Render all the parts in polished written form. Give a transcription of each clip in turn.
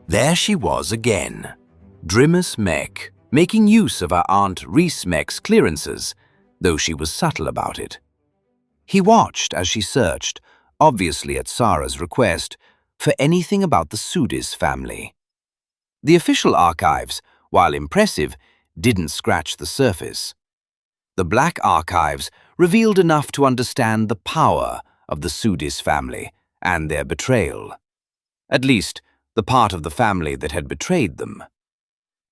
There she was again, Drimus Mech, making use of her Aunt Reese Mech's clearances, though she was subtle about it. He watched as she searched, obviously at Sara's request, for anything about the Sudis family. The official archives, while impressive, didn't scratch the surface. The Black Archives revealed enough to understand the power of the Sudis family and their betrayal. At least, the part of the family that had betrayed them.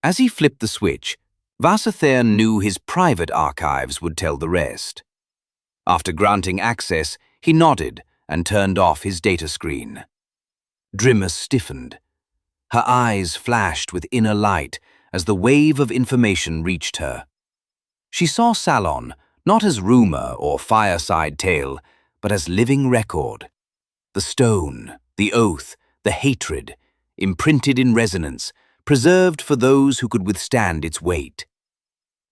As he flipped the switch, Vra'shek knew his private archives would tell the rest. After granting access, he nodded and turned off his data screen. Drimus stiffened. Her eyes flashed with inner light as the wave of information reached her. She saw Salon not as rumor or fireside tale, but as living record. The stone, the oath, the hatred, imprinted in resonance, preserved for those who could withstand its weight.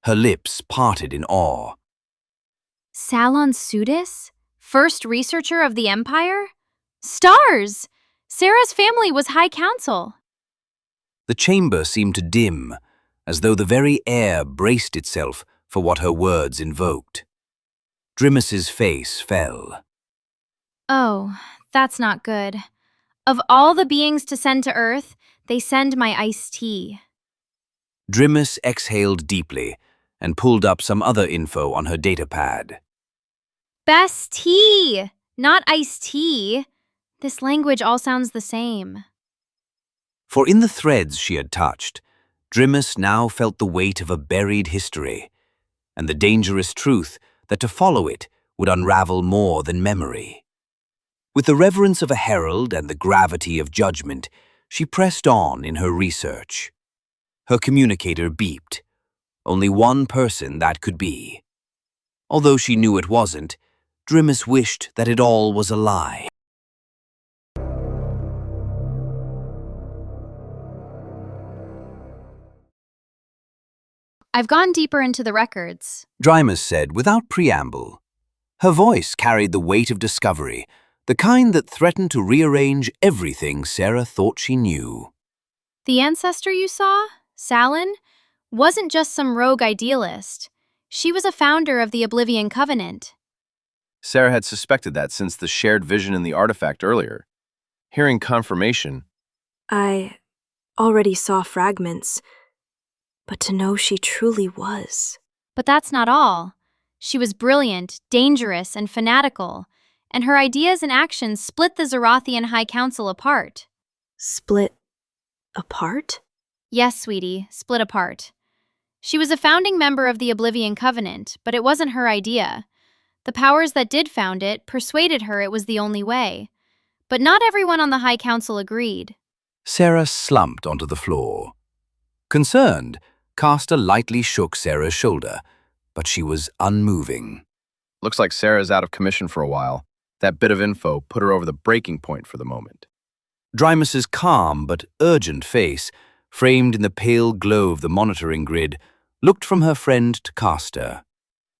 Her lips parted in awe. Salon Sudis? First researcher of the Empire? Stars! Sara's family was High Council. The chamber seemed to dim, as though the very air braced itself for what her words invoked. Drimus's face fell. Oh, that's not good. Of all the beings to send to Earth, they send my iced tea. Drimus exhaled deeply and pulled up some other info on her datapad. Best tea, not iced tea. This language all sounds the same. For in the threads she had touched, Drimus now felt the weight of a buried history, and the dangerous truth that to follow it would unravel more than memory. With the reverence of a herald and the gravity of judgment, she pressed on in her research. Her communicator beeped. Only one person that could be. Although she knew it wasn't, Drimus wished that it all was a lie. I've gone deeper into the records, Drimus said without preamble. Her voice carried the weight of discovery, the kind that threatened to rearrange everything Sara thought she knew. The ancestor you saw, Salon, wasn't just some rogue idealist. She was a founder of the Oblivion Covenant. Sara had suspected that since the shared vision in the artifact earlier. Hearing confirmation, I already saw fragments, but to know she truly was. But that's not all. She was brilliant, dangerous, and fanatical, and her ideas and actions split the Zorathian High Council apart. Split apart? Yes, sweetie, split apart. She was a founding member of the Oblivion Covenant, but it wasn't her idea. The powers that did found it persuaded her it was the only way. But not everyone on the High Council agreed. Sara slumped onto the floor. Concerned, Caster lightly shook Sara's shoulder, but she was unmoving. looks like Sara's out of commission for a while. That bit of info put her over the breaking point for the moment. Drimus's calm but urgent face, framed in the pale glow of the monitoring grid, looked from her friend to Caster.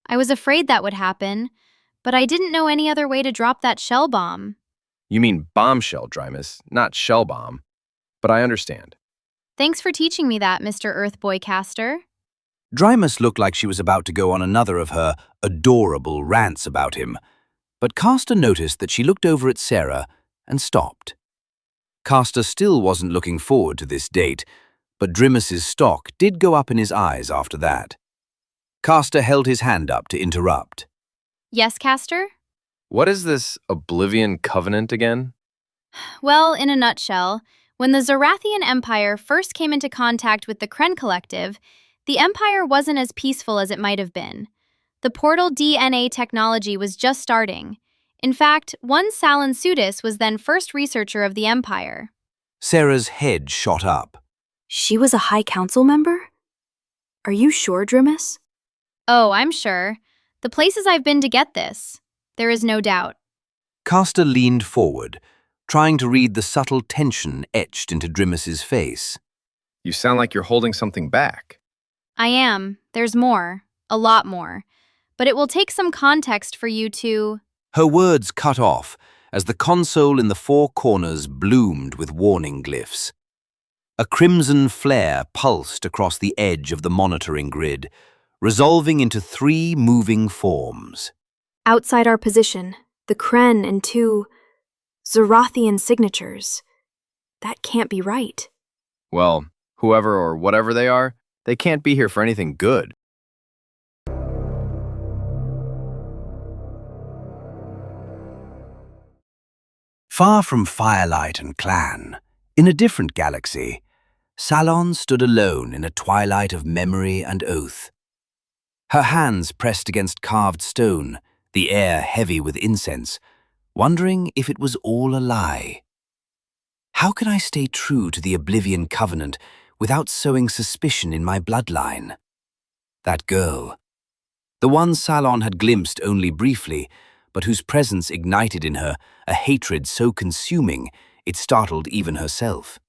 I was afraid that would happen, but I didn't know any other way to drop that shell bomb. You mean bombshell, Drimus, not shell bomb. But I understand. Thanks for teaching me that, Mr. Earthboy Caster. Drimus looked like she was about to go on another of her adorable rants about him, but Caster noticed that she looked over at Sara and stopped. Caster still wasn't looking forward to this date, but Drimus's stock did go up in his eyes after that. Caster held his hand up to interrupt. Yes, Caster? What is this Oblivion Covenant again? Well, in a nutshell, when the Zorathian Empire first came into contact with the Kren Collective, the Empire wasn't as peaceful as it might have been. The portal DNA technology was just starting. In fact, one Salon Sudis was then first researcher of the Empire. Sara's head shot up. She was a High Council member? Are you sure, Drimus? Oh, I'm sure. The places I've been to get this. There is no doubt. Caster leaned forward, trying to read the subtle tension etched into Drimus's face. You sound like you're holding something back. I am. There's more. A lot more. But it will take some context for you to... Her words cut off as the console in the four corners bloomed with warning glyphs. A crimson flare pulsed across the edge of the monitoring grid, resolving into 3 moving forms. Outside our position, the Kren and 2 Zorathian signatures. That can't be right. Well, whoever or whatever they can't be here for anything good. Far from firelight and clan, in a different galaxy, Salon stood alone in a twilight of memory and oath. Her hands pressed against carved stone, the air heavy with incense, wondering if it was all a lie. How can I stay true to the Oblivion covenant without sowing suspicion in my bloodline? That girl, the one Salon had glimpsed only briefly, but whose presence ignited in her a hatred so consuming it startled even herself.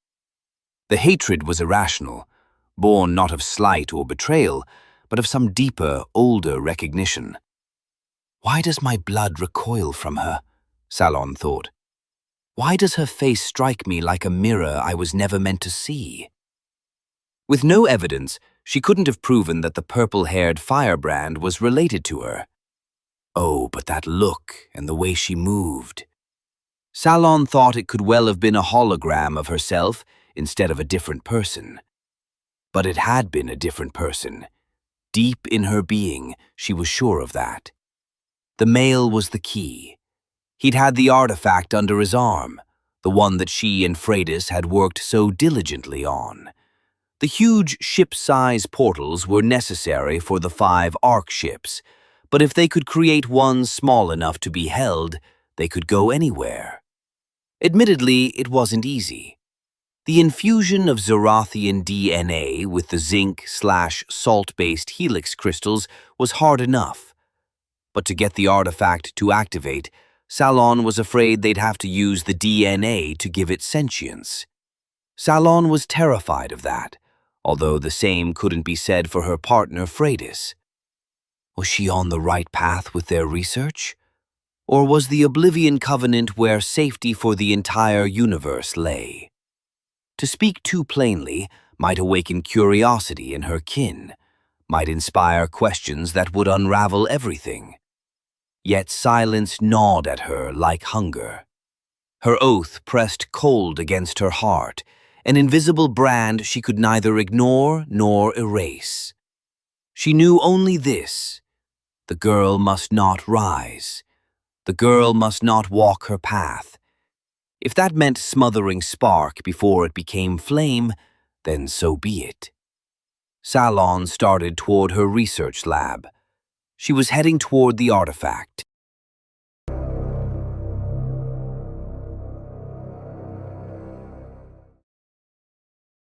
The hatred was irrational, born not of slight or betrayal, but of some deeper, older recognition. Why does my blood recoil from her? Salon thought. Why does her face strike me like a mirror I was never meant to see? With no evidence, she couldn't have proven that the purple-haired firebrand was related to her. Oh, but that look and the way she moved. Salon thought it could well have been a hologram of herself instead of a different person. But it had been a different person. Deep in her being, she was sure of that. The male was the key. He'd had the artifact under his arm, the one that she and Freydis had worked so diligently on. The huge ship-size portals were necessary for the 5 Ark ships, but if they could create one small enough to be held, they could go anywhere. Admittedly, it wasn't easy. The infusion of Zorathian DNA with the zinc/salt-based helix crystals was hard enough. But to get the artifact to activate, Salon was afraid they'd have to use the DNA to give it sentience. Salon was terrified of that, although the same couldn't be said for her partner Freydis. Was she on the right path with their research? Or was the Oblivion Covenant where safety for the entire universe lay? To speak too plainly might awaken curiosity in her kin, might inspire questions that would unravel everything. Yet silence gnawed at her like hunger. Her oath pressed cold against her heart, an invisible brand she could neither ignore nor erase. She knew only this: the girl must not rise. The girl must not walk her path. If that meant smothering spark before it became flame, then so be it. Salon started toward her research lab. She was heading toward the artifact.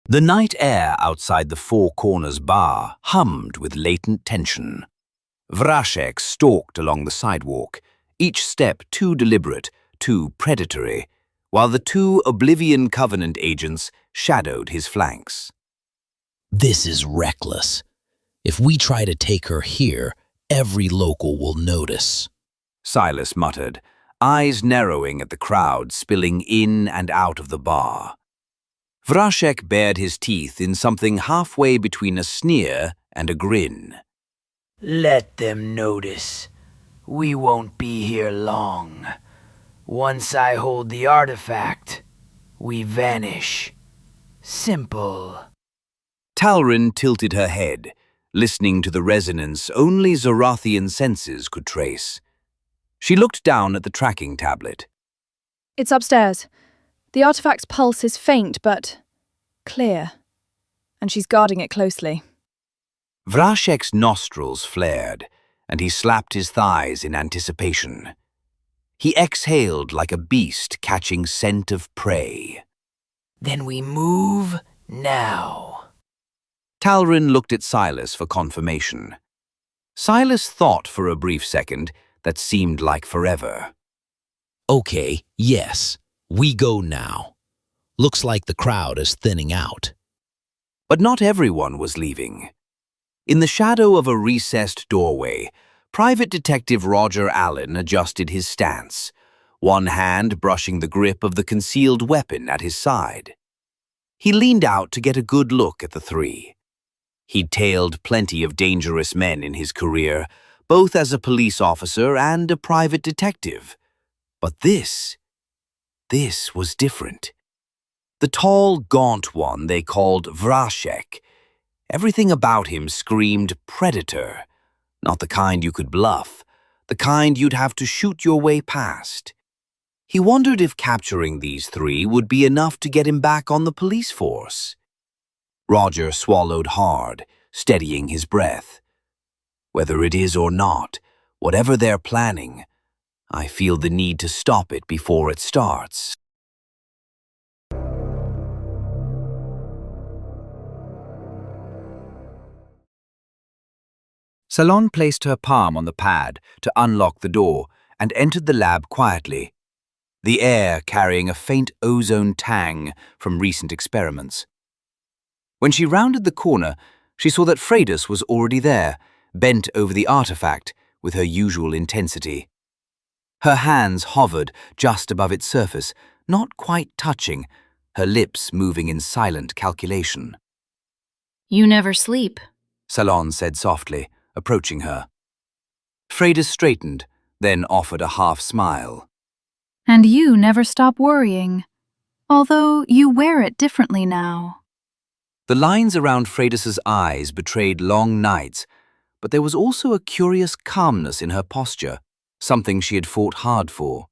The night air outside the Four Corners bar hummed with latent tension. Vra'shek stalked along the sidewalk, each step too deliberate, too predatory, while the 2 Oblivion Covenant agents shadowed his flanks. This is reckless. If we try to take her here, every local will notice. Silas muttered, eyes narrowing at the crowd spilling in and out of the bar. Vra'shek bared his teeth in something halfway between a sneer and a grin. Let them notice. We won't be here long. Once I hold the artifact, we vanish. Simple. Talrin tilted her head, listening to the resonance only Zorathian senses could trace. She looked down at the tracking tablet. It's upstairs. The artifact's pulse is faint, but clear. And she's guarding it closely. Vra'shek's nostrils flared, and he slapped his thighs in anticipation. He exhaled like a beast catching scent of prey. Then we move now. Talrin looked at Silas for confirmation. Silas thought for a brief second that seemed like forever. Okay, yes, we go now. Looks like the crowd is thinning out. But not everyone was leaving. In the shadow of a recessed doorway, Private Detective Roger Allen adjusted his stance, one hand brushing the grip of the concealed weapon at his side. He leaned out to get a good look at the three. He'd tailed plenty of dangerous men in his career, both as a police officer and a private detective. But this was different. The tall, gaunt one they called Vra'shek. Everything about him screamed predator. Not the kind you could bluff, the kind you'd have to shoot your way past. He wondered if capturing these three would be enough to get him back on the police force. Roger swallowed hard, steadying his breath. Whether it is or not, whatever they're planning, I feel the need to stop it before it starts. Salon placed her palm on the pad to unlock the door and entered the lab quietly, the air carrying a faint ozone tang from recent experiments. When she rounded the corner, she saw that Freydis was already there, bent over the artifact with her usual intensity. Her hands hovered just above its surface, not quite touching, her lips moving in silent calculation. You never sleep. Salon said softly, approaching her. Freydis straightened, then offered a half smile. And you never stop worrying, although you wear it differently now. The lines around Freydis's eyes betrayed long nights, but there was also a curious calmness in her posture, something she had fought hard for.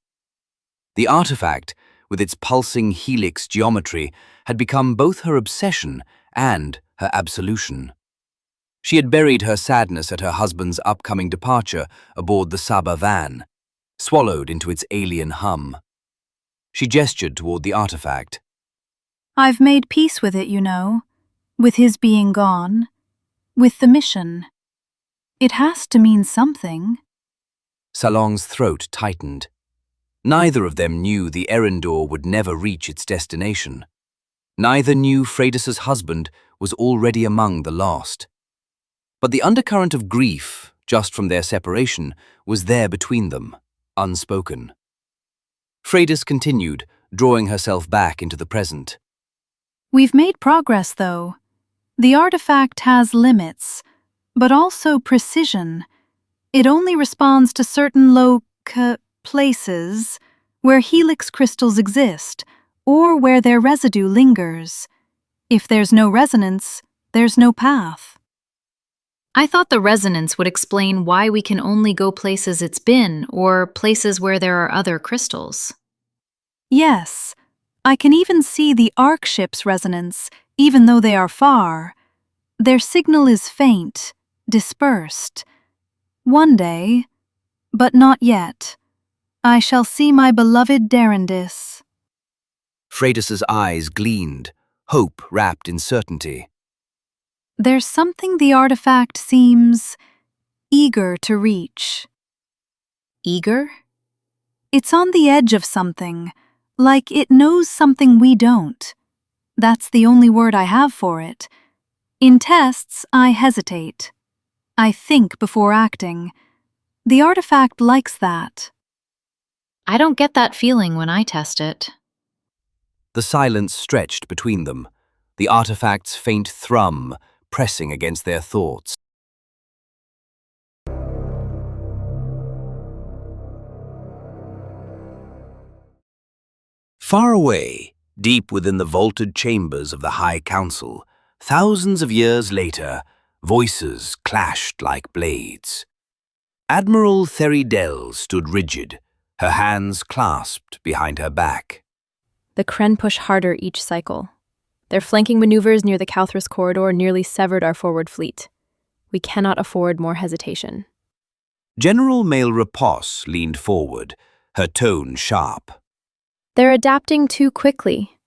The artifact, with its pulsing helix geometry, had become both her obsession and her absolution. She had buried her sadness at her husband's upcoming departure aboard the Saba van, swallowed into its alien hum. She gestured toward the artifact. I've made peace with it, you know, with his being gone, with the mission. It has to mean something. Salon's throat tightened. Neither of them knew the Erendor would never reach its destination. Neither knew Freydis's husband was already among the lost. But the undercurrent of grief, just from their separation, was there between them, unspoken. Freydis continued, drawing herself back into the present. We've made progress, though. The artifact has limits, but also precision. It only responds to certain places where helix crystals exist, or where their residue lingers. If there's no resonance, there's no path. I thought the resonance would explain why we can only go places it's been, or places where there are other crystals. Yes, I can even see the ARC ship's resonance, even though they are far. Their signal is faint, dispersed. One day, but not yet, I shall see my beloved Derendis. Freydis's eyes gleamed, hope wrapped in certainty. There's something the artifact seems eager to reach. Eager? It's on the edge of something, like it knows something we don't. That's the only word I have for it. In tests, I hesitate. I think before acting. The artifact likes that. I don't get that feeling when I test it. The silence stretched between them, the artifact's faint thrum pressing against their thoughts. Far away, deep within the vaulted chambers of the High Council, thousands of years later, voices clashed like blades. Admiral Theridel stood rigid, her hands clasped behind her back. The Kren push harder each cycle. Their flanking maneuvers near the Kalthris corridor nearly severed our forward fleet. We cannot afford more hesitation. General Mail Repos leaned forward, her tone sharp. They're adapting too quickly.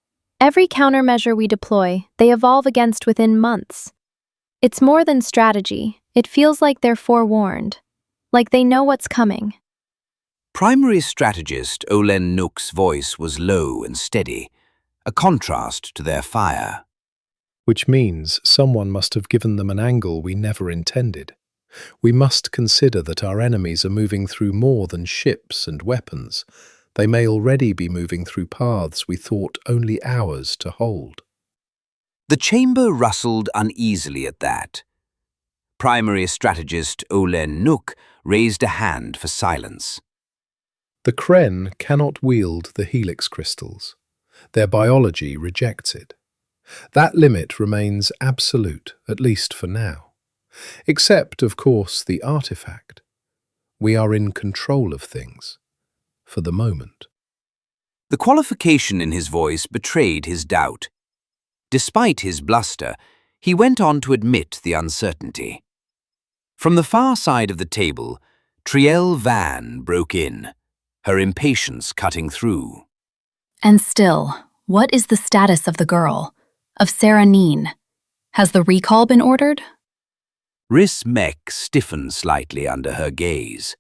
Every countermeasure we deploy, they evolve against within months. It's more than strategy. It feels like they're forewarned, like they know what's coming. Primary strategist Olen Nook's voice was low and steady, a contrast to their fire. Which means someone must have given them an angle we never intended. We must consider that our enemies are moving through more than ships and weapons. They may already be moving through paths we thought only ours to hold. The chamber rustled uneasily at that. Primary strategist Olen Nook raised a hand for silence. The Kren cannot wield the helix crystals. Their biology rejects it. That limit remains absolute, at least for now. Except, of course, the artifact. We are in control of things. For the moment. The qualification in his voice betrayed his doubt. Despite his bluster, he went on to admit the uncertainty. From the far side of the table, Triel Van broke in, her impatience cutting through. And still, what is the status of the girl, of Sara Neen? Has the recall been ordered? Vra'shek stiffened slightly under her gaze.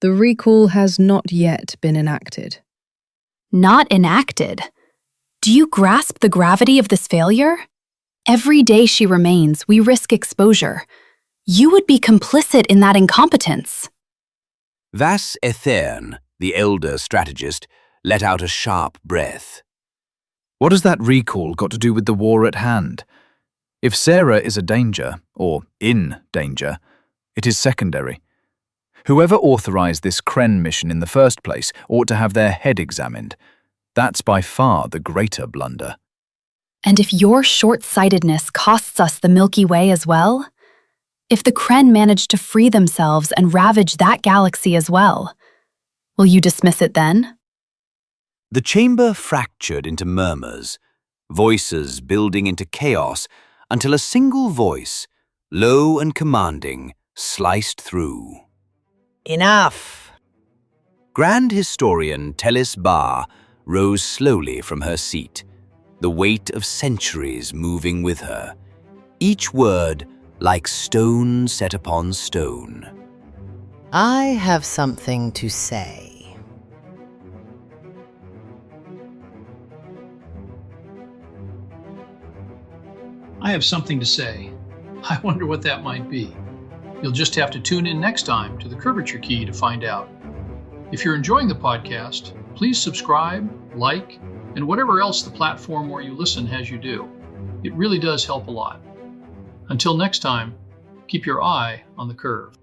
The recall has not yet been enacted. Not enacted? Do you grasp the gravity of this failure? Every day she remains, we risk exposure. You would be complicit in that incompetence. Vas Ethern, the elder strategist, let out a sharp breath. What has that recall got to do with the war at hand? If Sara is a danger, or in danger, it is secondary. Whoever authorized this Kren mission in the first place ought to have their head examined. That's by far the greater blunder. And if your short-sightedness costs us the Milky Way as well? If the Kren manage to free themselves and ravage that galaxy as well, will you dismiss it then? The chamber fractured into murmurs, voices building into chaos until a single voice, low and commanding, sliced through. Enough! Grand Historian Telis Bar rose slowly from her seat, the weight of centuries moving with her, each word like stone set upon stone. I have something to say. I have something to say. I wonder what that might be. You'll just have to tune in next time to the Curvature Key to find out. If you're enjoying the podcast, please subscribe, like, and whatever else the platform where you listen has you do. It really does help a lot. Until next time, keep your eye on the curve.